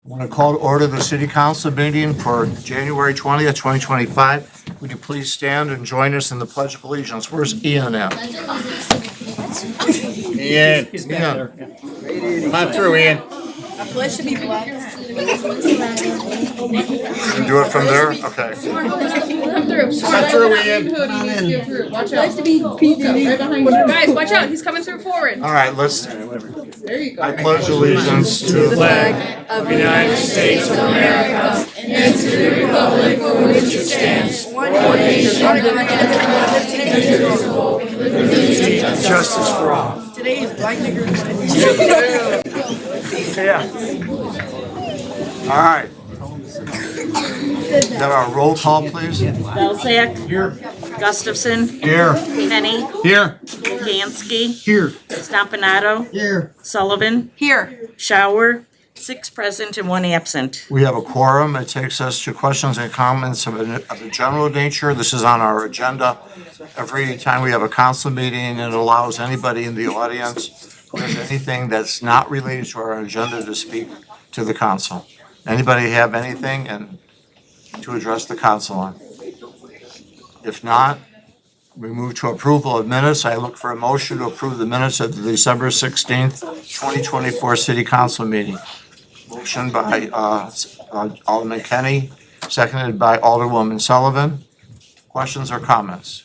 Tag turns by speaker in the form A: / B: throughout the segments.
A: I want to call to order the City Council meeting for January 20th, 2025. Would you please stand and join us in the Pledge of Allegiance? Where's Ian at?
B: Ian.
A: He's back there.
B: Come on through, Ian.
C: I pledge to be black.
A: You can do it from there? Okay.
C: Come through.
B: Come through, Ian.
C: Watch out. Right behind you. Guys, watch out. He's coming through forward.
A: All right, let's.
C: There you go.
A: I pledge allegiance to the flag
C: of the United States of America and to the republic for which it stands, one nation, indivisible, with liberty and
A: justice for all.
C: Today is Black Nigger Day.
A: Yeah. All right. Have our roll call, please.
D: Belzak. Here. Gustafson.
A: Here.
D: Kenny.
A: Here.
D: Gansky.
A: Here.
D: Stompanato.
A: Here.
D: Sullivan.
C: Here.
D: Shower. 6 present and 1 absent.
A: We have a quorum. It takes us to questions and comments of a general nature. This is on our agenda. Every time we have a council meeting, it allows anybody in the audience who has anything that's not related to our agenda to speak to the council. Anybody have anything and to address the council on? If not, we move to approval of minutes. I look for a motion to approve the minutes of the December 16th, 2024 City Council meeting. Motion by Alderman Kenny, seconded by Alderwoman Sullivan. Questions or comments?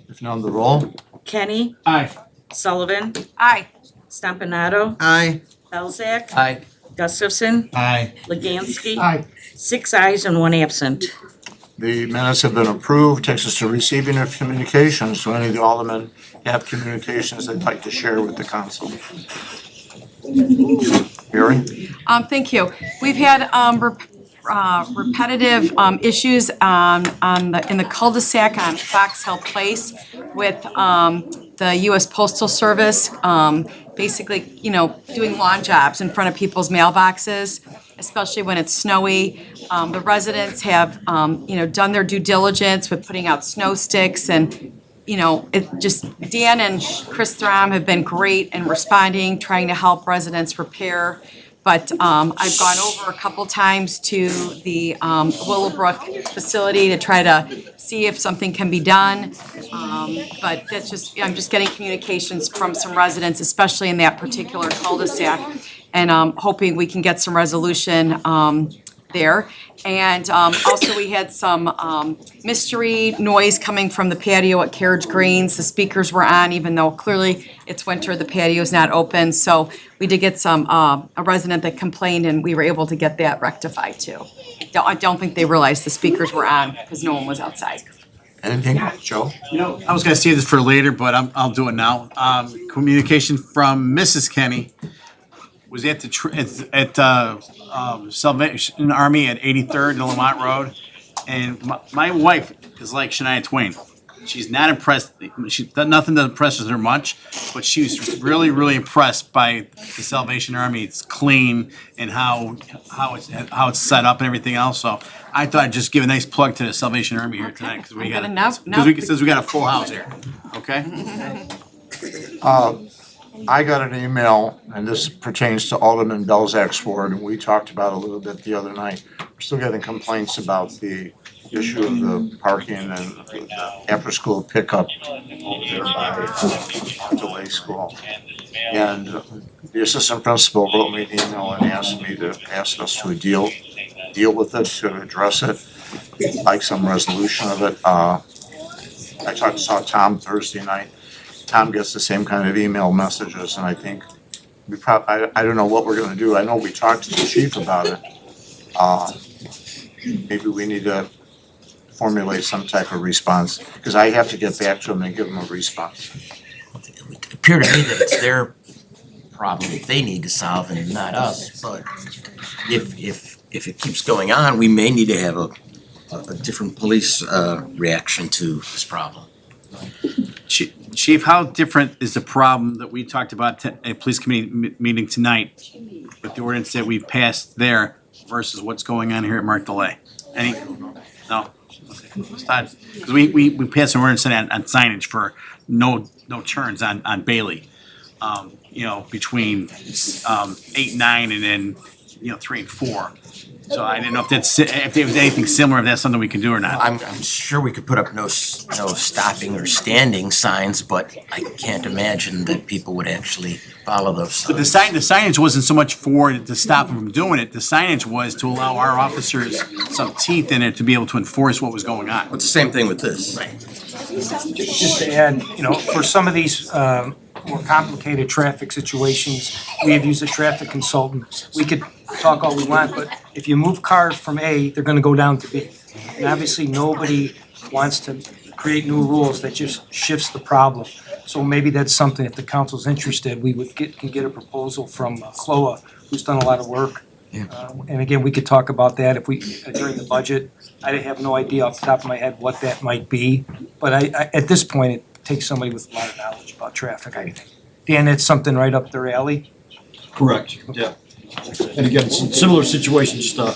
A: If none, the roll.
D: Kenny.
A: Aye.
D: Sullivan.
C: Aye.
D: Stompanato.
A: Aye.
D: Belzak.
A: Aye.
D: Gustafson.
A: Aye.
D: Legansky.
A: Aye.
D: 6 ayes and 1 absent.
A: The minutes have been approved. Takes us to receiving of communications. Do any of the aldermen have communications they'd like to share with the council? Mary?
E: Thank you. We've had repetitive issues in the cul-de-sac on Fox Hill Place with the U.S. Postal Service, basically, doing lawn jobs in front of people's mailboxes, especially when it's snowy. The residents have, done their due diligence with putting out snow sticks and Dan and Chris Throm have been great in responding, trying to help residents repair. But I've gone over a couple times to the Willowbrook facility to try to see if something can be done. But I'm just getting communications from some residents, especially in that particular cul-de-sac, and hoping we can get some resolution there. And also we had some mystery noise coming from the patio at Carriage Greens. The speakers were on, even though clearly it's winter, the patio's not open. So we did get a resident that complained, and we were able to get that rectified too. I don't think they realized the speakers were on because no one was outside.
A: Anything, Joe?
B: I was gonna save this for later, but I'll do it now. Communication from Mrs. Kenny was at the Salvation Army at 83rd and Lamont Road, and my wife is like Shania Twain. She's not impressed. Nothing that impresses her much, but she was really, really impressed by the Salvation Army. It's clean and how it's set up and everything else. So I thought I'd just give a nice plug to the Salvation Army here tonight because we got since we got a full house here. Okay.
A: I got an email, and this pertains to Alderman Belzak's ward, and we talked about it a little bit the other night. We're still getting complaints about the issue of the parking and the after-school pickup over there by Delay School. And the assistant principal wrote me an email and asked us to deal with it, to address it, like some resolution of it. I saw Tom Thursday night. Tom gets the same kind of email messages, and I think I don't know what we're gonna do. I know we talked to the chief about it. Maybe we need to formulate some type of response, because I have to get back to them and give them a response.
F: It would appear to me that it's their problem that they need to solve and not us, but if it keeps going on, we may need to have a different police reaction to this problem.
B: Chief, how different is the problem that we talked about at a police committee meeting tonight with the ordinance that we've passed there versus what's going on here at Mark Delay? Any? No? Okay. Because we passed an ordinance on signage for no turns on Bailey. between 8, 9, and then 3 and 4. So I didn't know if there was anything similar, if that's something we can do or not.
F: I'm sure we could put up no stopping or standing signs, but I can't imagine that people would actually follow those
B: But
F: signs.
B: the signage wasn't so much to stop them from doing it. The signage was to allow our officers some teeth in it to be able to enforce what was going on.
F: It's the same thing with this.
G: Just to add, for some of these more complicated traffic situations, we have used a traffic consultant. We could talk all we want, but if you move cars from A, they're gonna go down to B. And obviously, nobody wants to create new rules that just shifts the problem. So maybe that's something, if the council's interested, we can get a proposal from CLOA, who's done a lot of work. And again, we could talk about that if we, during the budget. I have no idea off the top of my head what that might be, but I at this point, it takes somebody with a lot of knowledge about traffic, I think. Dan, it's something right up their alley?
H: Correct, yeah. And again, similar situation, just to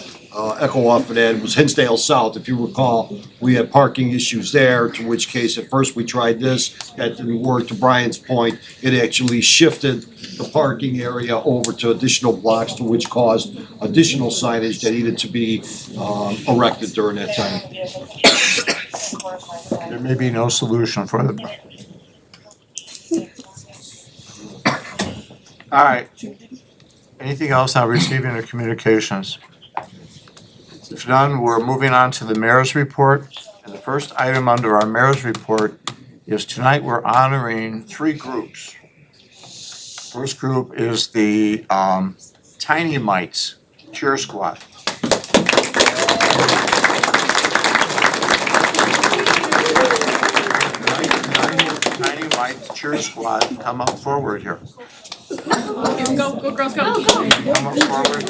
H: echo off of that, was Hinsdale South. If you recall, we had parking issues there, to which case at first we tried this. That didn't work. To Brian's point, it actually shifted the parking area over to additional blocks, to which caused additional signage that needed to be erected during that time.
A: There may be no solution for the. All right. Anything else on receiving the communications? If none, we're moving on to the mayor's report. And the first item under our mayor's report is tonight we're honoring 3 groups. First group is the Tiny Mites Cheer Squad. Tiny Mites Cheer Squad, come up forward here.
C: Go, girls, go.
A: Come up forward.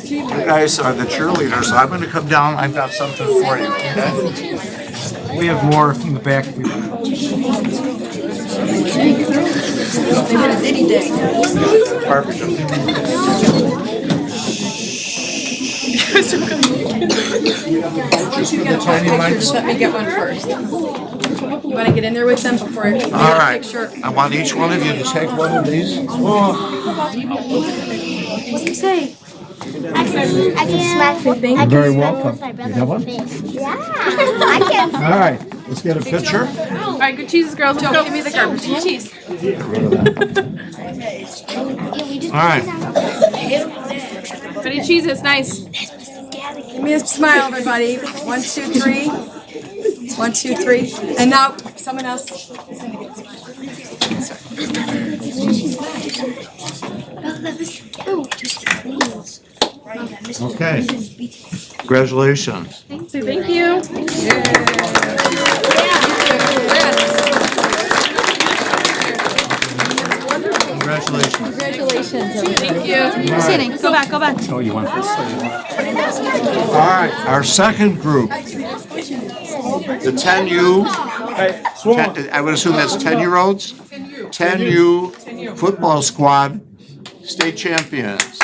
A: You guys are the cheerleaders, so I'm gonna come down, I've got something for you, okay?
G: We have more from the back.
E: Just let me get one first. You wanna get in there with them before I get
A: All
E: a
A: right,
E: picture?
A: I want each one of you to take one of these.
I: I can smack with
A: You're very welcome.
I: my brother
A: You have one?
I: Yeah, I can.
A: All right, let's get a picture.
C: All right, good cheeses, girls. Let's go.
E: Give me the garbage cheese.
A: All right,
C: Pretty cheeses, nice.
E: Give me a smile, everybody. 1, 2, 3. 1, 2, 3. And now, someone else.
A: okay. Congratulations.
C: Thank you.
A: Congratulations.
C: Thank you.
E: Sitting, go back.
B: Oh, you want this?
A: All right, our second group, the 10U, I would assume that's 10-year-olds? 10U football squad, state champions.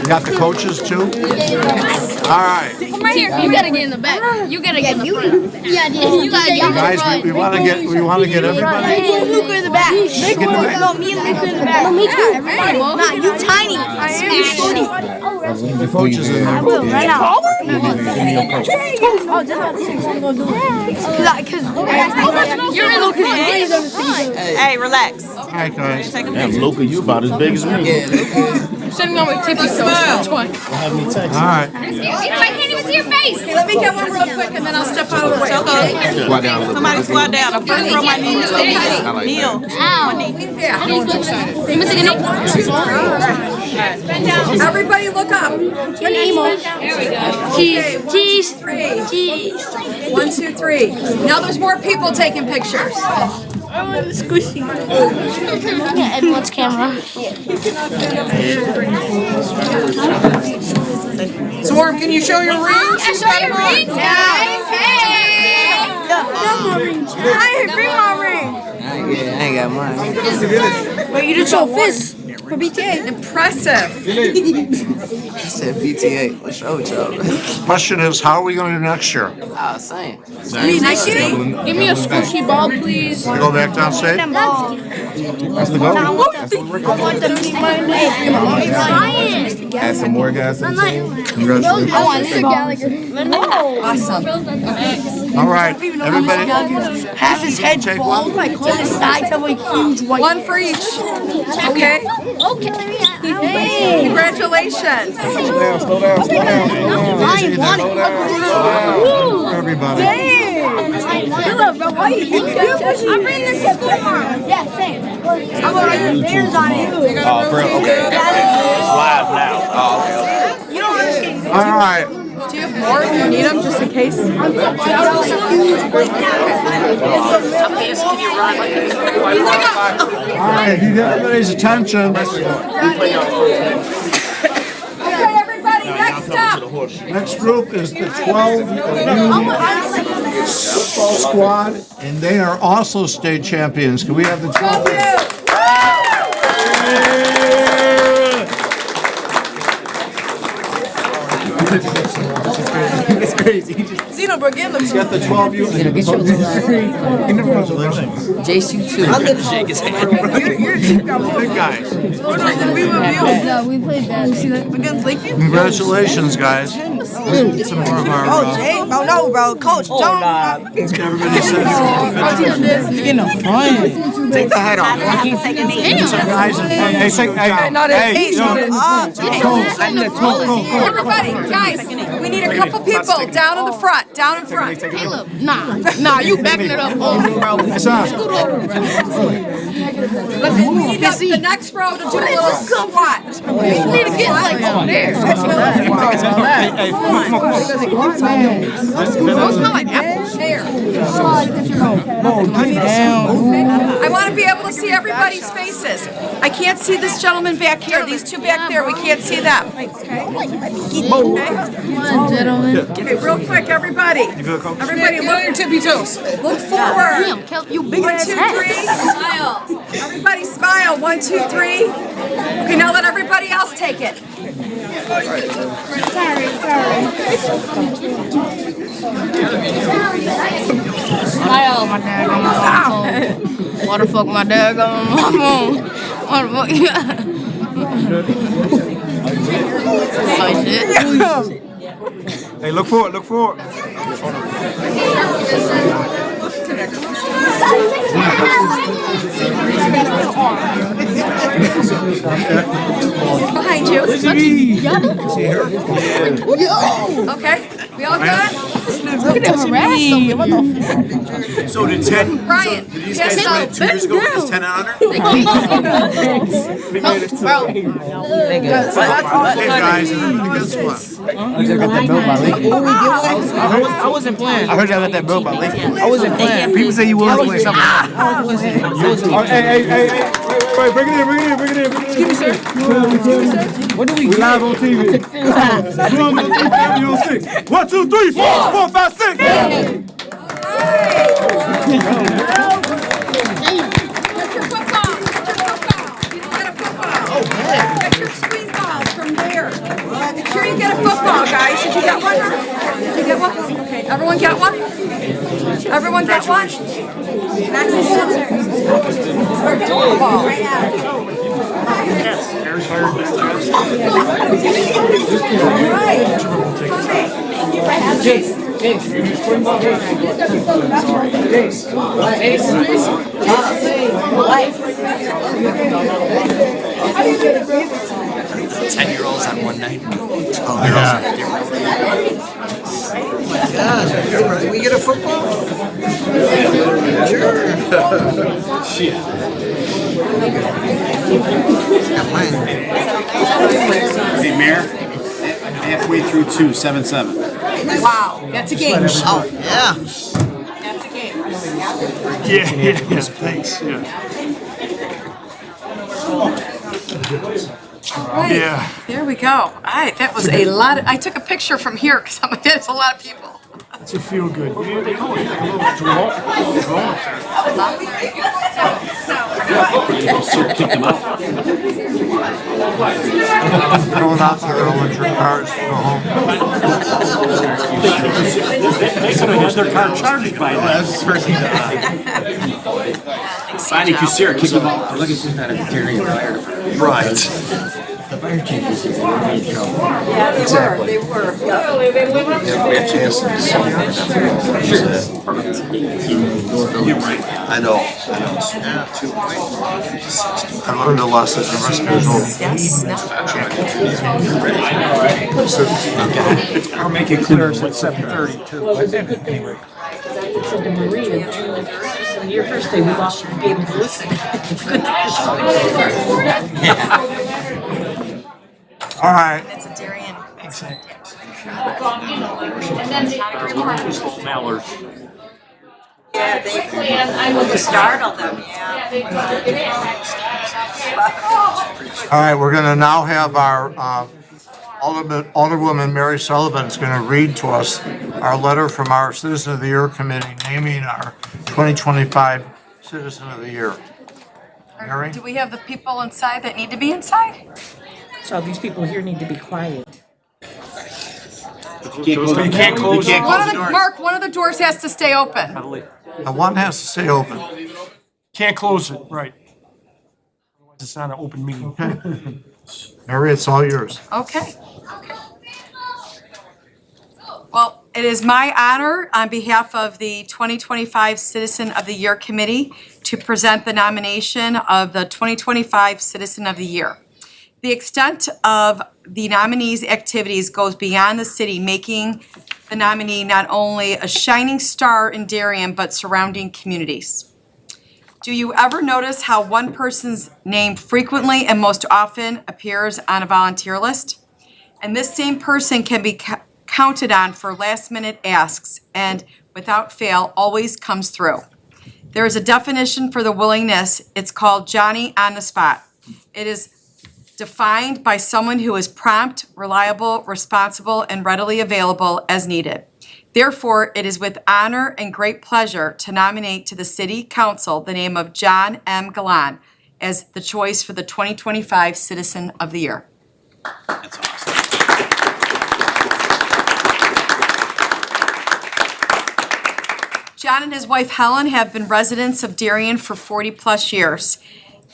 A: You got the coaches too? All right.
C: Come right here. You gotta get in the back. You gotta get in the front.
I: Yeah, dude. You gotta get in the
A: Guys,
I: front.
A: we want to get everybody.
I: Luca in the back.
A: Get in the back.
I: No, me and Luca in the back. No, me too. Nah, you tiny. You shorty.
A: The coaches in there.
I: Right now. Oh, just
C: You're in the
D: Hey, relax.
A: All right, guys.
J: Damn, Luca, you about as big as me.
C: sitting on my tippy toes. Which one?
A: All right.
C: I can't even see your face.
E: Let me get one real quick and then I'll step out of the way, okay?
J: Squat down a little
D: Somebody squat down. I'm first row my knees. Kneel. One knee.
E: Everybody look up.
I: Cheese.
E: Three.
I: Cheese.
E: 1, 2, 3. Now there's more people taking pictures.
I: Squishy. Yeah, everyone's camera.
E: Swarm, can you show your rings?
C: Yeah, show your rings, guys. Hey.
I: I agree, my ring.
C: Yeah, I ain't got mine.
I: But you just show fist for BTA.
E: Impressive.
C: I said BTA. What's wrong with y'all?
A: Question is, how are we gonna do next year?
C: Ah, same.
I: Next year, give me a squishy ball, please.
A: We go back downstate?
J: That's the goal. That's what we're
I: I want them to see my name.
J: Add some more guys to the team.
I: I
J: Congratulations.
I: want Mr. Gallagher.
E: Awesome.
A: All right, everybody,
I: Half his head
A: Take
I: bald,
A: one.
I: like on his sides have like huge white.
E: One for each. Okay.
I: Hey.
E: Congratulations.
J: Slow down, slow down, slow down.
I: I ain't want it.
A: everybody.
I: I'm bringing this to school tomorrow. Yeah, same. I'm gonna write the bears on it.
J: Oh, bro, okay. It's live now. Oh, okay.
I: You don't understand.
A: All right,
E: Do you have more? Do you need them just in case?
A: all right, you get everybody's attention.
E: Okay, everybody, next up.
A: Next group is the 12 football squad, and they are also state champions. Can we have the 12?
C: It's crazy.
E: Xenobrook, give them.
A: Got the 12 you. Congratulations.
C: Jace, you too. I'm gonna shake his hand.
A: Big guys.
E: We review.
I: No, we played bad.
E: Against Lakeview?
A: Congratulations, guys. Let's get some more of our.
D: Jay, oh no, bro, Coach, don't.
A: Let's get everybody set.
C: Take the hat off.
A: Some guys in front. Hey, say, hey,
E: Not as eight.
A: go.
E: Everybody, guys, we need a couple people down in the front, down in front.
I: Caleb, nah, you backing it up, bro.
A: It's on.
E: We need the next row to do a little squat.
I: You need to get like over there.
E: Those smell like apple chair. I want to be able to see everybody's faces. I can't see this gentleman back here, these two back there, we can't see them. Okay, real quick, everybody. Everybody, look your tippy toes. Look forward.
I: Damn, Kel, you big
E: 1,
I: ass
E: 2,
I: head.
E: 3. Smile. Everybody smile. 1, 2, 3. Okay, now let everybody else take it.
I: Smile, my dad on my phone. What the fuck, my dad on my phone? What the fuck? Oh shit.
J: Hey, look forward, look forward.
E: Behind you. Okay, we all good?
I: Look at that harass them. What the
B: So did 10,
E: Brian,
B: did these
E: yes,
B: guys
E: no.
B: play 2 years ago with this 10 and under?
I: Bro.
A: Hey, guys, everybody gets one.
C: I wasn't playing. I heard y'all got that bill by Lake. I wasn't playing. People say you was playing something.
J: Hey, wait, bring it in. Excuse me, sir. What do we live on TV. 1, 2, 3, 4, 5, 6.
E: Get your football. You don't get a football. Get your squeeze balls from there. Make sure you get a football, guys. Did you get one? Did you get one? Okay, everyone get one? Everyone get one? That's the scissors. Football. Right now.
F: Ten-year-olds on one night.
A: Can we get a football?
B: Hey, Mayor, halfway through 2, 7-7.
E: Wow, that's a game.
C: Oh, yeah.
E: That's a game.
J: Yes, thanks.
E: Right. There we go. All right, that was a lot. I took a picture from here because there's a lot of people.
J: To feel good. Yeah, they call it like a little draw.
B: Kick them out.
A: Going out there, they'll let your cars go home.
J: They could have had their car charged by now.
F: That's the first thing
B: Finding Kusira, kick them out.
F: Look at this, not a Darien fire department.
H: Right.
F: The fire chief is in trouble.
E: Yeah, they were.
F: Yeah, we have to ask them to sell
B: You're right.
H: I know.
A: I learned a lesson in my schedule.
G: I'll make it clear it's at 7:30 too. Anyway.
C: Said to Maria, your first day, we lost you, be able to listen.
A: All right,
E: It's a Darien.
J: Mallards.
E: Yeah, they startled them, yeah.
A: all right, we're gonna now have our, Alderwoman Mary Sullivan is gonna read to us our letter from our Citizen of the Year Committee naming our 2025 Citizen of the Year. Mary?
E: Do we have the people inside that need to be inside?
C: So these people here need to be quiet.
B: You can't close the
E: Mark, one of the doors has to stay open.
A: The one has to stay open.
J: Can't close it, right. Otherwise, it's not an open meeting.
A: Mary, it's all yours.
E: Okay. Well, it is my honor on behalf of the 2025 Citizen of the Year Committee to present the nomination of the 2025 Citizen of the Year. The extent of the nominee's activities goes beyond the city, making the nominee not only a shining star in Darien, but surrounding communities. Do you ever notice how one person's name frequently and most often appears on a volunteer list? And this same person can be counted on for last-minute asks and, without fail, always comes through. There is a definition for the willingness. It's called Johnny on the spot. It is defined by someone who is prompt, reliable, responsible, and readily available as needed. Therefore, it is with honor and great pleasure to nominate to the City Council the name of John M. Galan as the choice for the 2025 Citizen of the Year.
B: That's awesome.
E: John and his wife Helen have been residents of Darien for 40-plus years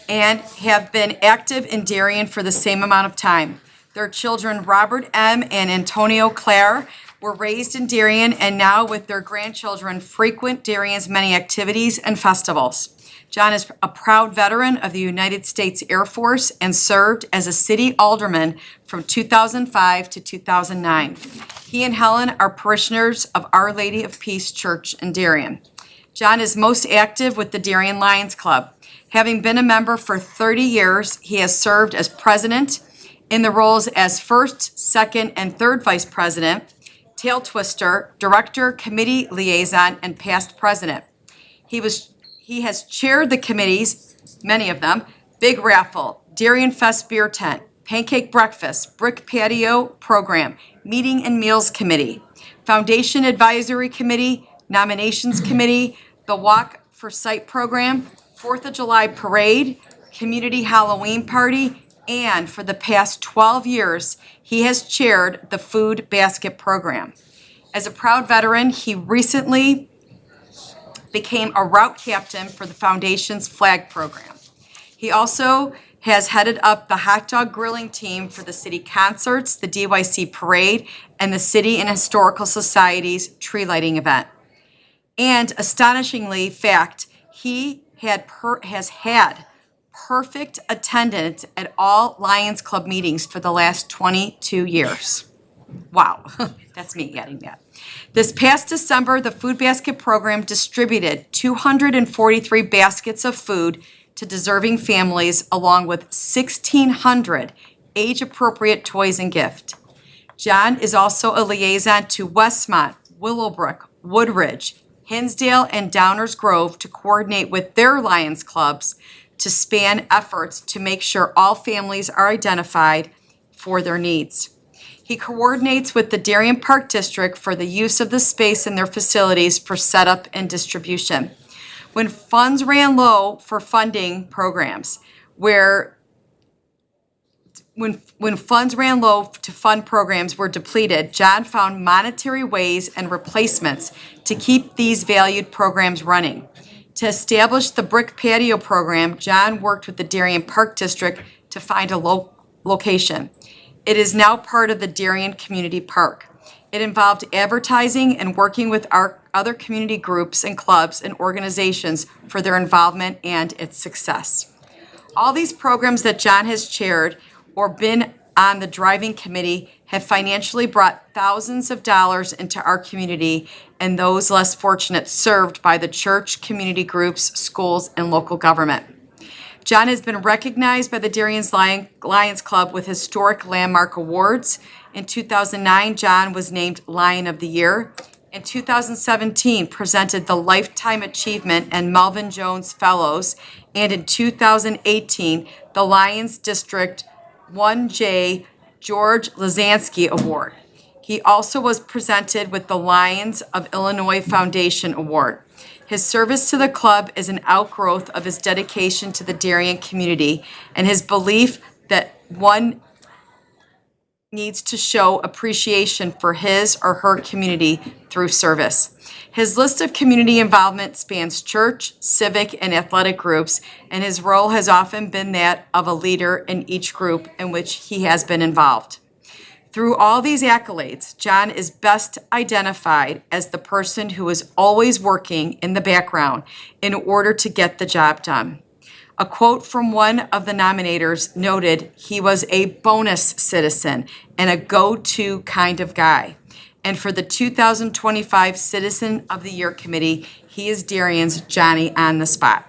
E: and have been active in Darien for the same amount of time. Their children, Robert M. and Antonio Clare, were raised in Darien and now, with their grandchildren, frequent Darien's many activities and festivals. John is a proud veteran of the United States Air Force and served as a city alderman from 2005 to 2009. He and Helen are parishioners of Our Lady of Peace Church in Darien. John is most active with the Darien Lions Club. Having been a member for 30 years, he has served as president in the roles as first, second, and third vice president, tail twister, director, committee liaison, and past president. He has chaired the committees, many of them: Big Raffle, Darien Fest Beer Tent, Pancake Breakfast, Brick Patio Program, Meeting and Meals Committee, Foundation Advisory Committee, Nominations Committee, the Walk for Sight Program, 4th of July Parade, Community Halloween Party, and for the past 12 years, he has chaired the Food Basket Program. As a proud veteran, he recently became a route captain for the Foundation's flag program. He also has headed up the hot dog grilling team for the city concerts, the DYC parade, and the City and Historical Society's tree lighting event. And astonishingly, he has had perfect attendance at all Lions Club meetings for the last 22 years. Wow, that's me adding that. This past December, the Food Basket Program distributed 243 baskets of food to deserving families, along with 1,600 age-appropriate toys and gifts. John is also a liaison to Westmont, Willowbrook, Woodridge, Hinsdale, and Downers Grove to coordinate with their Lions Clubs to span efforts to make sure all families are identified for their needs. He coordinates with the Darien Park District for the use of the space in their facilities for setup and distribution. When funds ran low for funding programs, when funds ran low to fund programs were depleted, John found monetary ways and replacements to keep these valued programs running. To establish the brick patio program, John worked with the Darien Park District to find a location. It is now part of the Darien Community Park. It involved advertising and working with our other community groups and clubs and organizations for their involvement and its success. All these programs that John has chaired or been on the driving committee have financially brought thousands of dollars into our community and those less fortunate served by the church, community groups, schools, and local government. John has been recognized by the Darien's Lions Club with historic landmark awards. In 2009, John was named Lion of the Year. In 2017, presented the Lifetime Achievement and Melvin Jones Fellows. And in 2018, the Lions District 1J George Lazansky Award. He also was presented with the Lions of Illinois Foundation Award. His service to the club is an outgrowth of his dedication to the Darien community and his belief that one needs to show appreciation for his or her community through service. His list of community involvement spans church, civic, and athletic groups, and his role has often been that of a leader in each group in which he has been involved. Through all these accolades, John is best identified as the person who is always working in the background in order to get the job done. A quote from one of the nominators noted he was a bonus citizen and a go-to kind of guy. And for the 2025 Citizen of the Year Committee, he is Darien's Johnny on the spot.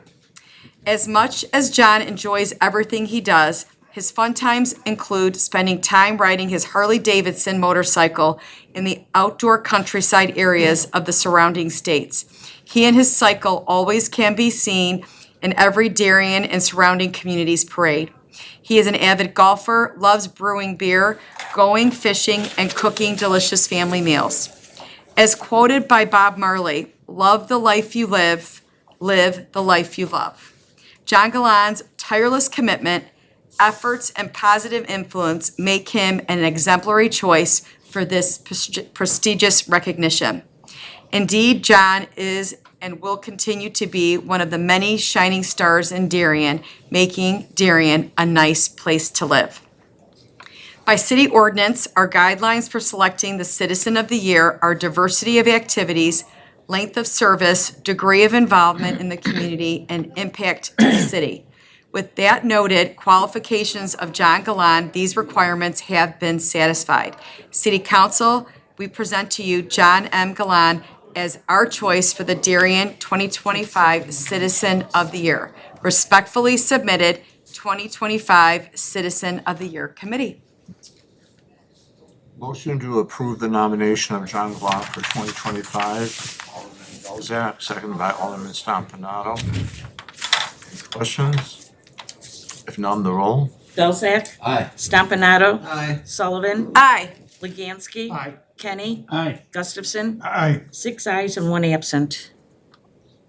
E: As much as John enjoys everything he does, his fun times include spending time riding his Harley-Davidson motorcycle in the outdoor countryside areas of the surrounding states. He and his cycle always can be seen in every Darien and surrounding communities parade. He is an avid golfer, loves brewing beer, going fishing, and cooking delicious family meals. As quoted by Bob Marley, "Love the life you live the life you love." John Galan's tireless commitment, efforts, and positive influence make him an exemplary choice for this prestigious recognition. Indeed, John is and will continue to be one of the many shining stars in Darien, making Darien a nice place to live. By city ordinance, our guidelines for selecting the Citizen of the Year are diversity of activities, length of service, degree of involvement in the community, and impact to the city. With that noted, qualifications of John Galan, these requirements have been satisfied. City Council, we present to you John M. Galan as our choice for the Darien 2025 Citizen of the Year. Respectfully submitted, 2025 Citizen of the Year Committee.
A: Motion to approve the nomination of John Galan for 2025. Alderman Bozak, seconded by Alderman Stompanato. Any questions? If none, the roll.
D: Belzak.
F: Aye.
D: Stompanato.
J: Aye.
D: Sullivan.
E: Aye.
D: Legansky.
J: Aye.
D: Kenny.
J: Aye.
D: Gustafson.
J: Aye.
D: 6 ayes and 1 absent.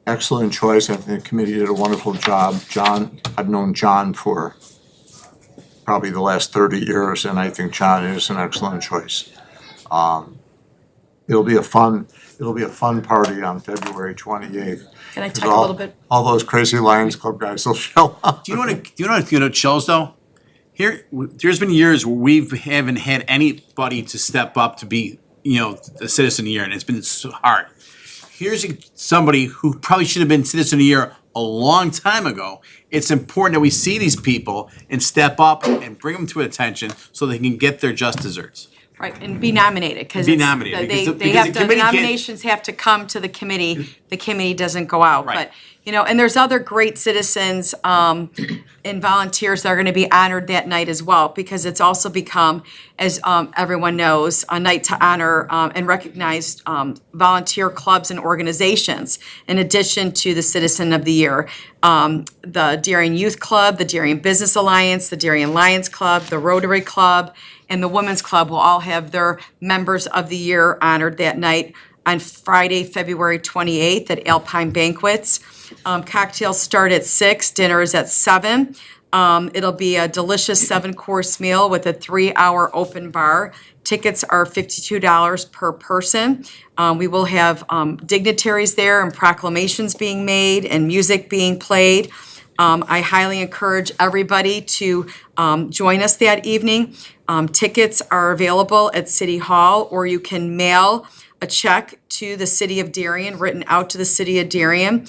A: Excellent choice. I think the committee did a wonderful job. John, I've known John for probably the last 30 years, and I think John is an excellent choice. It'll be a fun party on February 28th.
E: Can I talk a little bit?
A: All those crazy Lions Club guys will show up.
B: Do you know what it shows though? There's been years where we haven't had anybody to step up to be, the Citizen of the Year, and it's been so hard. Here's somebody who probably should have been Citizen of the Year a long time ago. It's important that we see these people and step up and bring them to attention so they can get their just desserts.
E: Right, and be nominated, because
B: Be nominated, because
E: they
B: the
E: have to, the
B: committee can't-
E: nominations have to come to the committee. The committee doesn't go out.
B: Right.
E: But, and there's other great citizens. and volunteers that are going to be honored that night as well, because it's also become, as everyone knows, a night to honor and recognize volunteer clubs and organizations, in addition to the Citizen of the Year. The Darien Youth Club, the Darien Business Alliance, the Darien Lions Club, the Rotary Club, and the Women's Club will all have their Members of the Year honored that night on Friday, February 28th at Alpine Banquets. Cocktails start at 6, dinner is at 7. It'll be a delicious 7-course meal with a 3-hour open bar. Tickets are $52 per person. We will have dignitaries there and proclamations being made and music being played. I highly encourage everybody to join us that evening. Tickets are available at City Hall, or you can mail a check to the City of Darien, written out to the City of Darien.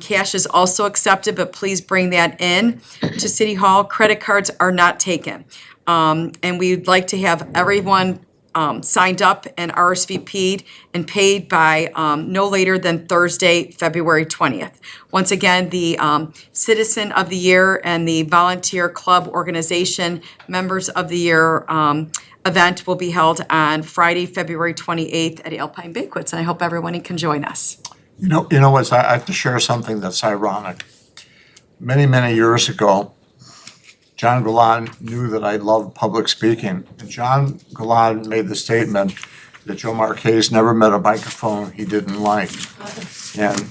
E: Cash is also accepted, but please bring that in to City Hall. Credit cards are not taken. And we'd like to have everyone signed up and RSVP'd and paid by no later than Thursday, February 20th. Once again, the Citizen of the Year and the Volunteer Club Organization Members of the Year event will be held on Friday, February 28th at Alpine Banquets, and I hope everyone can join us.
A: You know what, I have to share something that's ironic. Many, many years ago, John Galan knew that I loved public speaking. And John Galan made the statement that Joe Marquez never met a microphone he didn't like. And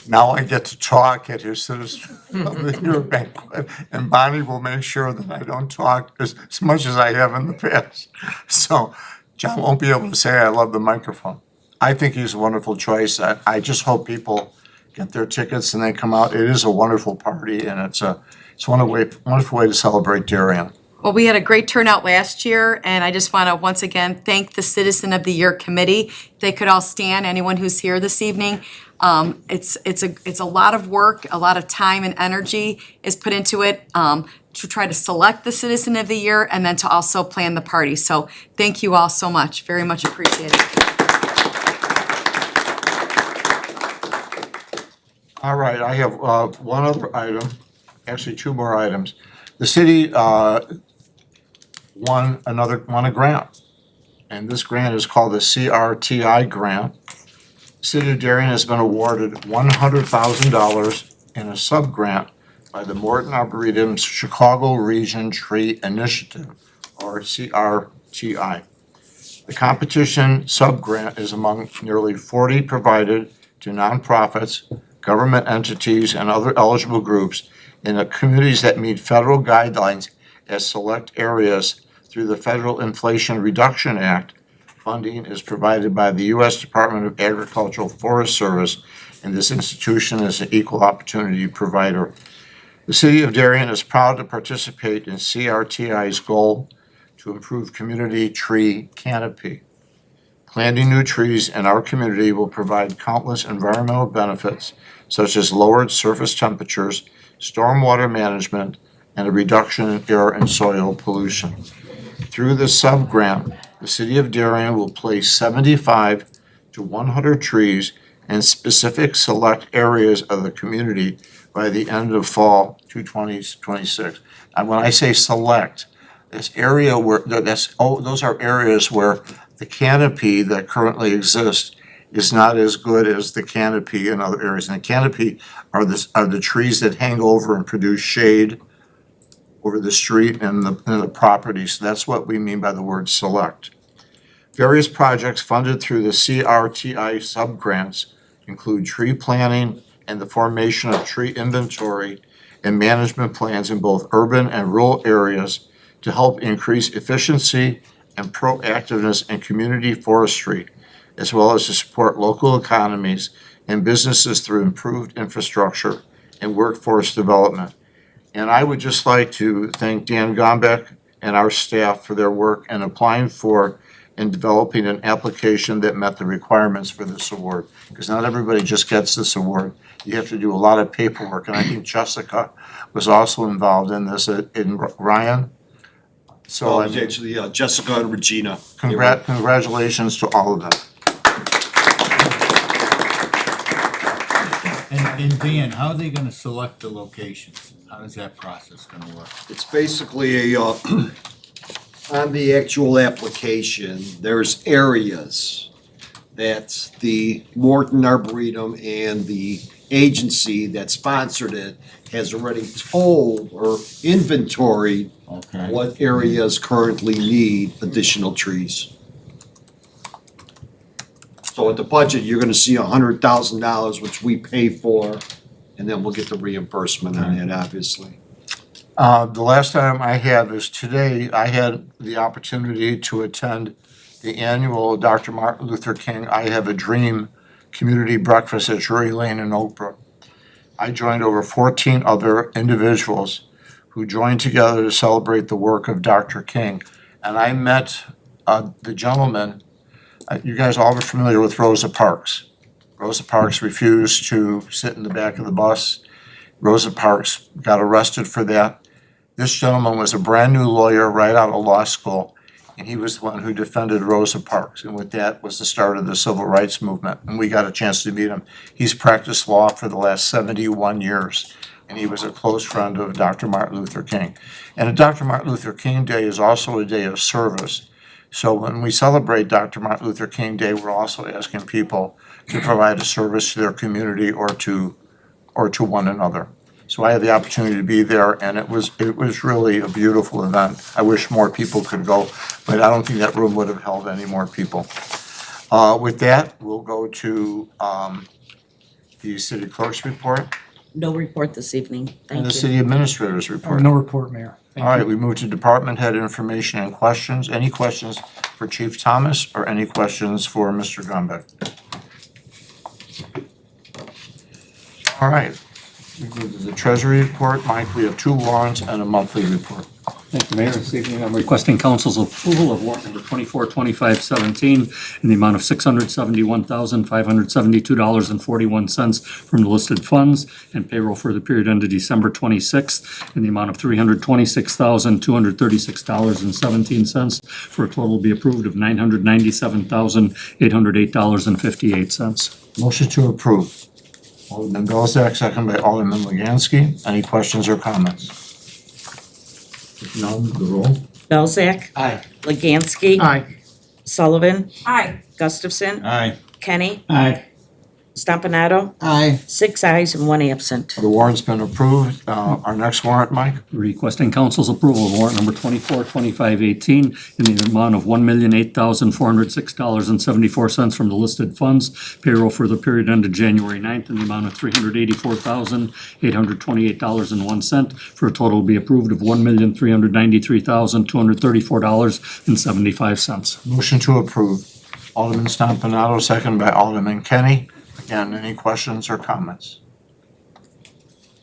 A: now I get to talk at his Citizen of the Year banquet, and Bonnie will make sure that I don't talk as much as I have in the past. So John won't be able to say I love the microphone. I think he's a wonderful choice. I just hope people get their tickets and they come out. It is a wonderful party, and it's a wonderful way to celebrate Darien.
E: Well, we had a great turnout last year, and I just want to once again thank the Citizen of the Year Committee. They could all stand, anyone who's here this evening. It's a lot of work, a lot of time and energy is put into it to try to select the Citizen of the Year and then to also plan the party. So thank you all so much, very much appreciated.
A: All right, I have one other item, actually 2 more items. The city won a grant, and this grant is called the CRTI grant. City of Darien has been awarded $100,000 in a sub-grant by the Morton Arboretum's Chicago Region Tree Initiative, or CRTI. The competition sub-grant is among nearly 40 provided to nonprofits, government entities, and other eligible groups in the communities that meet federal guidelines as select areas through the Federal Inflation Reduction Act. Funding is provided by the U.S. Department of Agricultural Forest Service, and this institution is an equal opportunity provider. The City of Darien is proud to participate in CRTI's goal to improve community tree canopy. Planting new trees in our community will provide countless environmental benefits, such as lowered surface temperatures, stormwater management, and a reduction in air and soil pollution. Through this sub-grant, the City of Darien will place 75 to 100 trees in specific select areas of the community by the end of fall 2026. And when I say select, those are areas where the canopy that currently exists is not as good as the canopy in other areas. And the canopy are the trees that hang over and produce shade over the street and the property. So that's what we mean by the word select. Various projects funded through the CRTI subgrants include tree planting and the formation of tree inventory and management plans in both urban and rural areas to help increase efficiency and proactiveness in community forestry, as well as to support local economies and businesses through improved infrastructure and workforce development. And I would just like to thank Dan Gombeck and our staff for their work in applying for and developing an application that met the requirements for this award, because not everybody just gets this award. You have to do a lot of paperwork, and I think Jessica was also involved in this, in Ryan. So
H: It was actually Jessica and Regina.
A: Congratulations to all of them.
K: And Dan, how are they gonna select the locations? How is that process gonna work?
H: It's basically on the actual application, there's areas that the Morton Arboretum and the agency that sponsored it has already told or inventoried
K: Okay.
H: what areas currently need additional trees. So at the budget, you're gonna see $100,000, which we pay for, and then we'll get the reimbursement on it, obviously.
A: The last item I have is today, I had the opportunity to attend the annual Dr. Martin Luther King I Have a Dream Community Breakfast at Drury Lane in Oak Brook. I joined over 14 other individuals who joined together to celebrate the work of Dr. King. And I met the gentleman, you guys all are familiar with Rosa Parks. Rosa Parks refused to sit in the back of the bus. Rosa Parks got arrested for that. This gentleman was a brand-new lawyer right out of law school, and he was the one who defended Rosa Parks. And with that was the start of the civil rights movement, and we got a chance to meet him. He's practiced law for the last 71 years, and he was a close friend of Dr. Martin Luther King. And Dr. Martin Luther King Day is also a day of service. So when we celebrate Dr. Martin Luther King Day, we're also asking people to provide a service to their community or to one another. So I had the opportunity to be there, and it was really a beautiful event. I wish more people could go, but I don't think that room would have held any more people. With that, we'll go to the city clerk's report
D: No report this evening.
A: and
D: Thank
A: the
D: you.
A: city administrator's report.
G: No report, Mayor. Thank
A: All
G: you.
A: right, we move to department head information and questions. Any questions for Chief Thomas or any questions for Mr. Grumbeck? All right, we move to the treasury report. Mike, we have 2 warrants and a monthly report.
L: Thank you, Mayor. This evening, I'm requesting council's approval of warrant number 242517 in the amount of $671,572.41 from the listed funds, and payroll for the period ended December 26th in the amount of $326,236.17, for a total to be approved of $997,808.58.
A: Motion to approve. Alderman Belzak, second by Alderman Legansky. Any questions or comments? If none, the roll.
D: Belzak.
F: Aye.
D: Legansky.
G: Aye.
D: Sullivan.
E: Aye.
D: Gustafson.
K: Aye.
D: Kenny.
L: Aye.
D: Stompanato.
F: Aye.
D: 6 ayes and 1 absent.
A: The warrant's been approved. Our next warrant, Mike?
L: Requesting council's approval of warrant number 242518 in the amount of $1,008,406.74 from the listed funds. Payroll for the period ended January 9th in the amount of $384,828.01, for a total to be approved of $1,393,234.75.
A: Motion to approve. Alderman Stompanato, second by Alderman Kenny. Again, any questions or comments?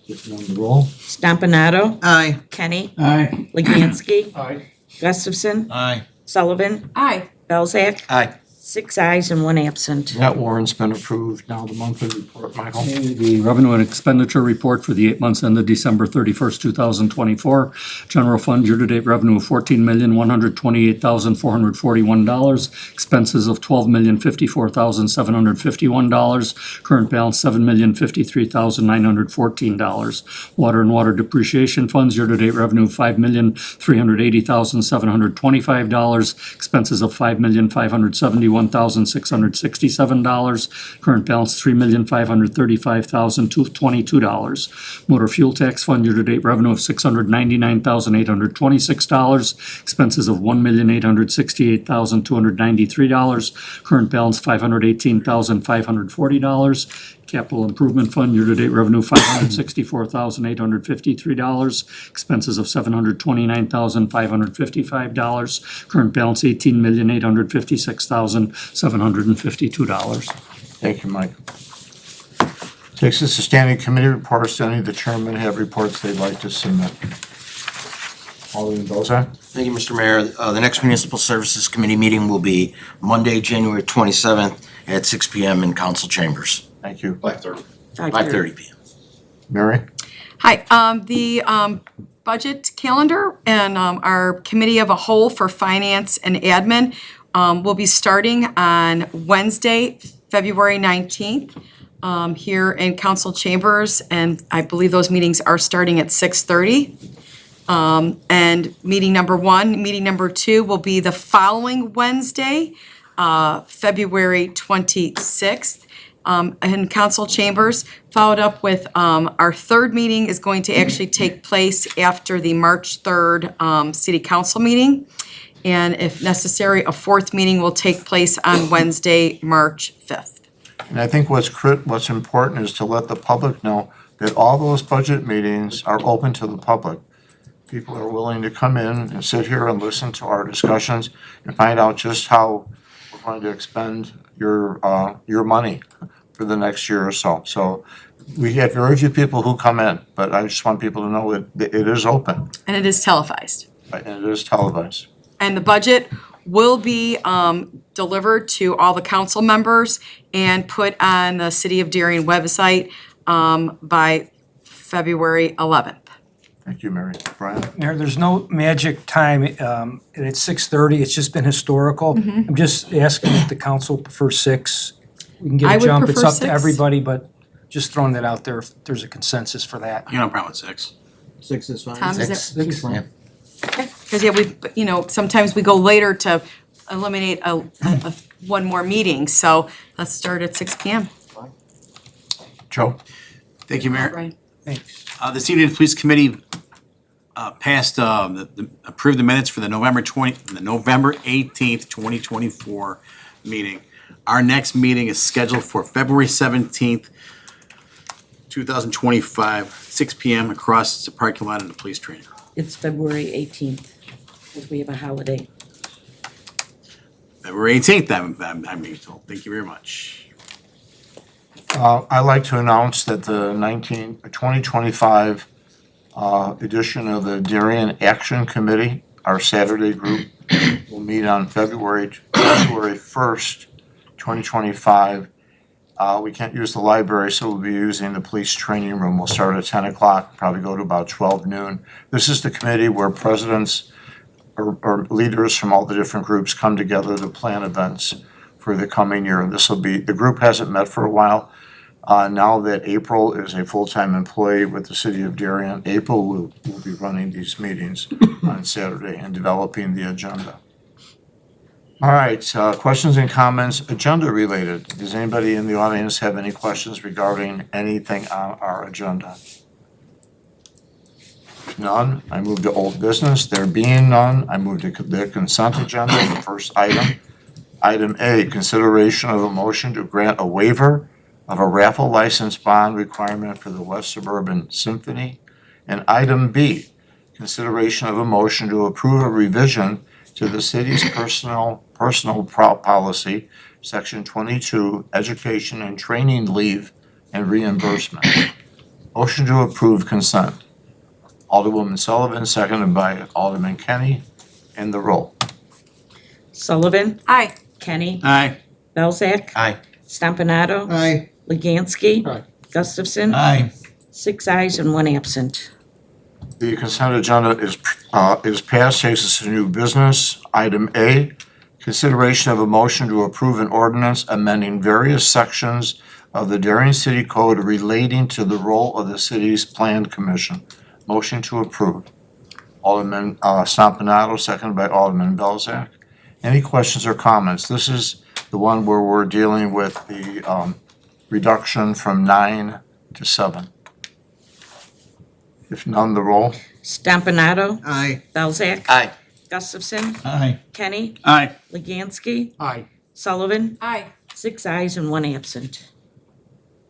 A: If none, the roll.
D: Stompanato.
F: Aye.
D: Kenny.
L: Aye.
D: Legansky.
L: Aye.
D: Gustafson.
K: Aye.
D: Sullivan.
E: Aye.
D: Belzak.
F: Aye.
D: 6 ayes and 1 absent.
A: That warrant's been approved. Now the monthly report, Michael.
L: The revenue and expenditure report for the 8 months ended December 31st, 2024. General fund year-to-date revenue of $14,128,441. Expenses of $12,054,751. Current balance $7,053,914. Water and water depreciation funds year-to-date revenue of $5,380,725. Expenses of $5,571,667. Current balance $3,535,222. Motor fuel tax fund year-to-date revenue of $699,826. Expenses of $1,868,293. Current balance $518,540. Capital Improvement Fund, year-to-date revenue $564,853, expenses of $729,555, current balance $18,856,752.
A: Thank you, Mike. Takes us to standing committee reports. Do any of the chairmen have reports they'd like to submit? Alderman Bozak?
F: Thank you, Mr. Mayor. The next Municipal Services Committee meeting will be Monday, January 27th at 6 PM in council chambers.
A: Thank you.
H: 5:30.
F: 5:30 PM.
A: Mary?
E: Hi, the budget calendar and our committee of a whole for finance and admin will be starting on Wednesday, February 19th here in council chambers, and I believe those meetings are starting at 6:30. And meeting number 1, meeting number 2 will be the following Wednesday, February 26th, in council chambers, followed up with our third meeting is going to actually take place after the March 3rd city council meeting. And if necessary, a fourth meeting will take place on Wednesday, March 5th.
A: And I think what's important is to let the public know that all those budget meetings are open to the public. People are willing to come in and sit here and listen to our discussions and find out just how we're going to expend your money for the next year or so. So we have very few people who come in, but I just want people to know it is open,
E: And it is televised.
A: right, and it is televised.
E: And the budget will be delivered to all the council members and put on the City of Darien website by February 11th.
A: Thank you, Mary. Brian?
G: Mayor, there's no magic time, and it's 6:30, it's just been historical. I'm just asking if the council prefers 6. We can
E: I
G: get a
E: would
G: jump, it's
E: prefer
G: up to
E: 6.
G: everybody, but just throwing that out there if there's a consensus for that.
B: You know, problem with 6.
H: 6 is fine.
E: Tom, is
F: Six.
E: it?
H: Six, fine.
F: Yeah.
E: Because, yeah, sometimes we go later to eliminate one more meeting, so let's start at 6 PM.
A: Joe?
B: Thank you, Mayor.
E: Right.
G: Thanks.
B: This evening, the police committee passed, approved the minutes for the November 18th, 2024 meeting. Our next meeting is scheduled for February 17th, 2025, 6 PM across the parking lot of the police training.
D: It's February 18th, because we have a holiday.
B: February 18th, I'm being told. Thank you very much.
A: I'd like to announce that the 2025 edition of the Darien Action Committee, our Saturday group, will meet on February 1st, 2025. We can't use the library, so we'll be using the police training room. We'll start at 10 o'clock, probably go to about 12 noon. This is the committee where presidents or leaders from all the different groups come together to plan events for the coming year. And the group hasn't met for a while. Now that April is a full-time employee with the city of Darien, April will be running these meetings on Saturday and developing the agenda. All right, questions and comments, agenda related. Does anybody in the audience have any questions regarding anything on our agenda? If none, I move to old business. There being none, I move to the consent agenda, the first item. Item A, consideration of a motion to grant a waiver of a raffle license bond requirement for the West Suburban Symphony. And item B, consideration of a motion to approve a revision to the city's personal policy, section 22, education and training leave and reimbursement. Motion to approve consent. Alderwoman Sullivan, seconded by Alderman Kenny, and the roll.
D: Sullivan,
E: Aye.
D: Kenny,
B: Aye.
D: Belzak,
F: Aye.
D: Stompanato,
H: Aye.
D: Legansky,
H: Aye.
D: Gustafson,
K: Aye.
D: 6 ayes and 1 absent.
A: The consent agenda is passed, takes us to new business. Item A, consideration of a motion to approve an ordinance amending various sections of the Darien City Code relating to the role of the city's Plan Commission. Motion to approve. Alderman Stompanato, seconded by Alderman Belzak. Any questions or comments? This is the one where we're dealing with the reduction from 9 to 7. If none, the roll.
D: Stompanato,
H: Aye.
D: Belzak,
F: Aye.
D: Gustafson,
K: Aye.
D: Kenny,
B: Aye.
D: Legansky,
H: Aye.
D: Sullivan,
E: Aye.
D: 6 ayes and 1 absent.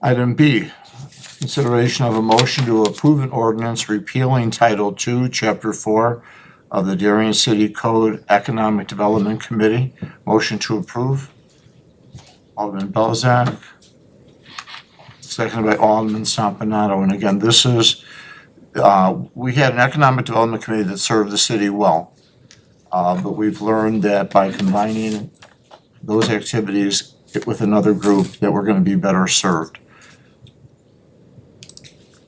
A: Item B, consideration of a motion to approve an ordinance repealing Title II, Chapter 4 of the Darien City Code Economic Development Committee. Motion to approve. Alderman Belzak, seconded by Alderman Stompanato. And again, this is, we had an Economic Development Committee that served the city well. But we've learned that by combining those activities with another group, that we're going to be better served.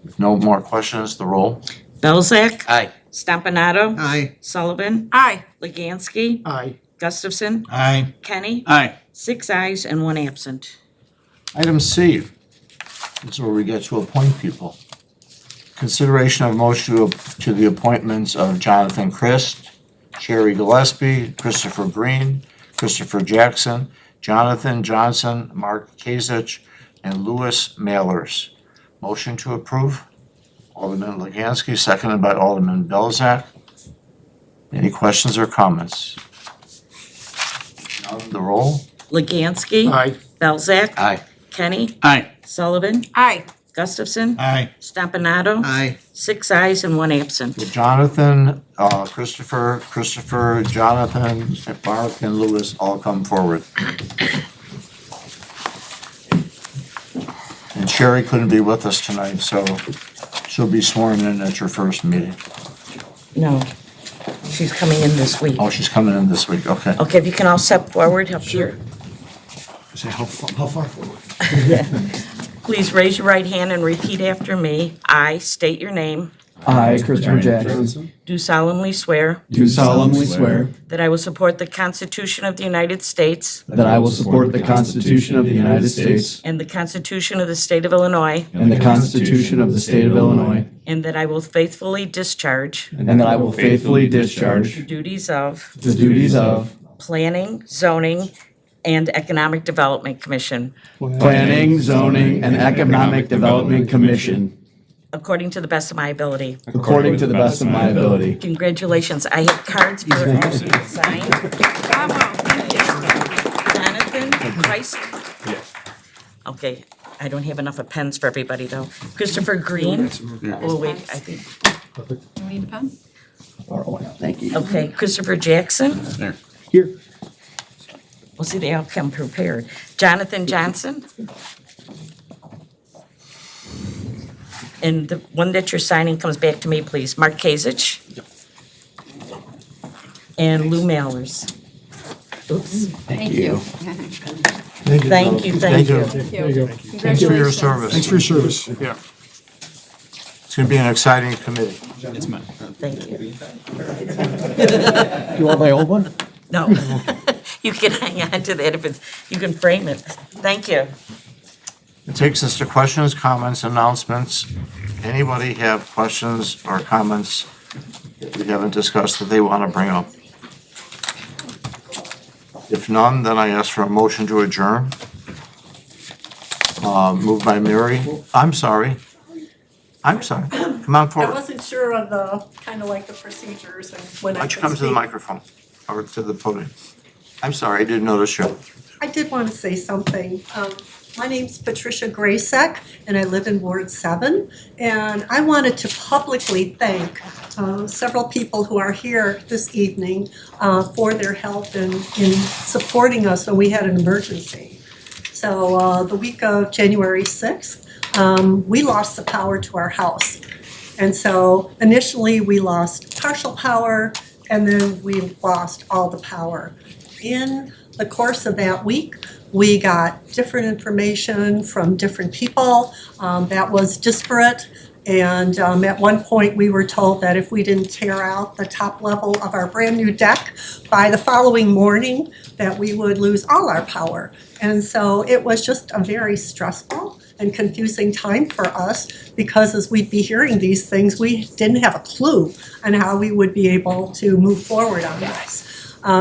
A: If no more questions, the roll.
D: Belzak,
F: Aye.
D: Stompanato,
H: Aye.
D: Sullivan,
E: Aye.
D: Legansky,
H: Aye.
D: Gustafson,
K: Aye.
D: Kenny,
B: Aye.
D: 6 ayes and 1 absent.
A: Item C, This is where we get to appoint people. Consideration of motion to the appointments of Jonathan Christ, Sherry Gillespie, Christopher Green, Christopher Jackson, Jonathan Johnson, Mark Kazich, and Louis Mailers. Motion to approve. Alderman Legansky, seconded by Alderman Belzak. Any questions or comments? The roll?
C: Legansky.
G: Aye.
C: Belzak.
F: Aye.
C: Kenny.
B: Aye.
C: Sullivan.
E: Aye.
C: Gustafson.
K: Aye.
C: Stompanato.
F: Aye.
C: 6 ayes and 1 absent.
A: Jonathan, Christopher, Jonathan, Mark, and Louis all come forward. And Sherry couldn't be with us tonight, so she'll be sworn in at your first meeting.
C: No, she's coming in this week.
A: Oh, she's coming in this week, okay.
C: Okay, if you can all step forward up here.
H: Say, how far forward?
C: Please raise your right hand and repeat after me. I state your name.
J: I, Christopher Jackson,
C: Do solemnly swear
J: do solemnly swear
C: that I will support the Constitution of the United States
J: that I will support the Constitution of the United States
C: and the Constitution of the State of Illinois,
J: and the Constitution of the State of Illinois,
C: and that I will faithfully discharge
J: and that I will faithfully discharge
C: the duties of
J: the duties of
C: Planning, Zoning, and Economic Development Commission
J: Planning, Zoning, and Economic Development Commission
C: according to the best of my ability.
J: according to the best of my ability.
C: Congratulations. I have cards for all of you to sign. Jonathan Christ? Yes. Okay, I don't have enough of pens for everybody though. Christopher Green? Oh, wait, I think,
E: Do we need a pen?
J: Thank you.
C: okay, Christopher Jackson?
B: There.
J: Here.
C: Well, see, they all come prepared. Jonathan Johnson? And the one that you're signing comes back to me, please. Mark Kazich? And Lou Mailers. Oops.
E: Thank you.
C: Thank you, thank you.
A: Thanks for your service.
J: for your service.
B: Yeah.
A: It's gonna be an exciting committee.
B: It's mine.
C: Thank you.
J: You want my old one?
C: No, you can hang on to that if it's, you can frame it. Thank you.
A: It takes us to questions, comments, announcements. Anybody have questions or comments that we haven't discussed that they want to bring up? If none, then I ask for a motion to adjourn. Moved by Mary. I'm sorry. Come on
M: I
A: forward.
M: wasn't sure of the, kind of like the procedures and when
A: Why
M: I
A: don't you
M: could
A: come to the
M: speak.
A: microphone or to the podium? I'm sorry, I didn't notice you.
M: I did want to say something. My name's Patricia Gracek, and I live in Ward 7. And I wanted to publicly thank several people who are here this evening for their help in supporting us when we had an emergency. So the week of January 6th, we lost the power to our house. And so initially, we lost partial power, and then we lost all the power. In the course of that week, we got different information from different people that was disparate. And at one point, we were told that if we didn't tear out the top level of our brand new deck by the following morning, that we would lose all our power. And so it was just a very stressful and confusing time for us because as we'd be hearing these things, we didn't have a clue on how we would be able to move forward on this.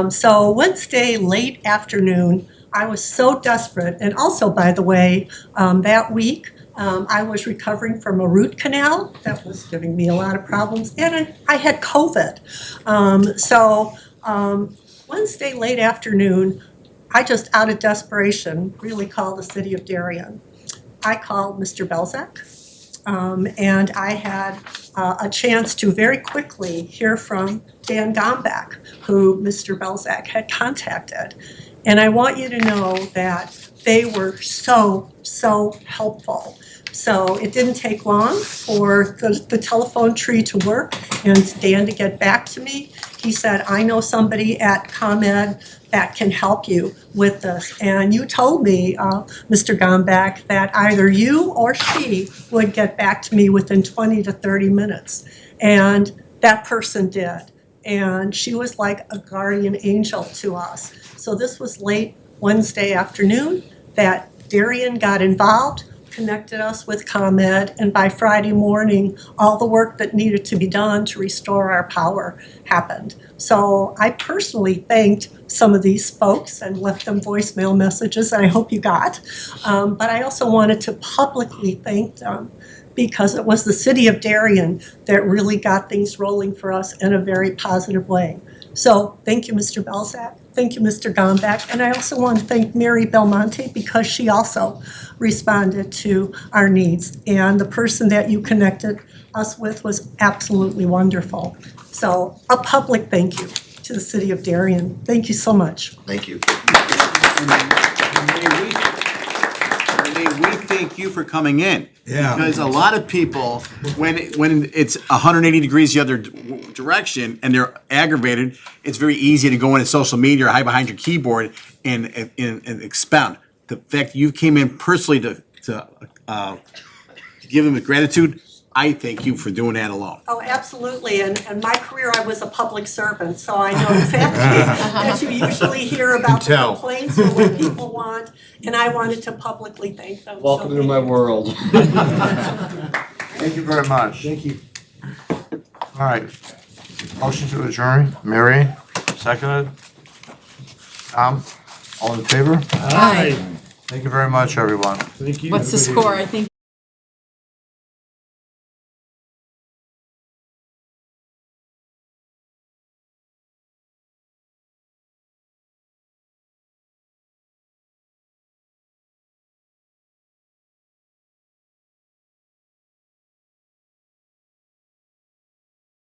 M: So Wednesday late afternoon, I was so desperate. And also, by the way, that week, I was recovering from a root canal that was giving me a lot of problems, and I had COVID. Wednesday late afternoon, I just out of desperation really called the city of Darien. I called Mr. Belzak, and I had a chance to very quickly hear from Dan Gombach, who Mr. Belzak had contacted. And I want you to know that they were so helpful. So it didn't take long for the telephone tree to work and Dan to get back to me. He said, I know somebody at ComEd that can help you with this. And you told me, Mr. Gombach, that either you or she would get back to me within 20 to 30 minutes. And that person did. And she was like a guardian angel to us. So this was late Wednesday afternoon that Darien got involved. connected us with ComEd, and by Friday morning, all the work that needed to be done to restore our power happened. So I personally thanked some of these folks and left them voicemail messages that I hope you got. But I also wanted to publicly thank them because it was the city of Darien that really got things rolling for us in a very positive way. So thank you, Mr. Belzak. Thank you, Mr. Gombeck. And I also want to thank Mary Belmonte because she also responded to our needs. And the person that you connected us with was absolutely wonderful. So a public thank you to the city of Darien. Thank you so much.
H: Thank you.
B: May we thank you for coming in.
A: Yeah.
B: Because a lot of people, when it's 180 degrees the other direction and they're aggravated, it's very easy to go into social media or hide behind your keyboard and expound. The fact that you came in personally to give them gratitude, I thank you for doing that alone.
M: Oh, absolutely. And my career, I was a public servant, so I know exactly that you usually hear about the
H: tell.
M: complaints or what people want. And I wanted to publicly thank them. So
H: Welcome to my world.
A: Thank you very much.
G: Thank you.
A: All right. Motion to adjourn. Mary, seconded. Tom, all in favor?
E: Aye.
A: Thank you very much, everyone.
G: Thank you.
E: What's the score? I think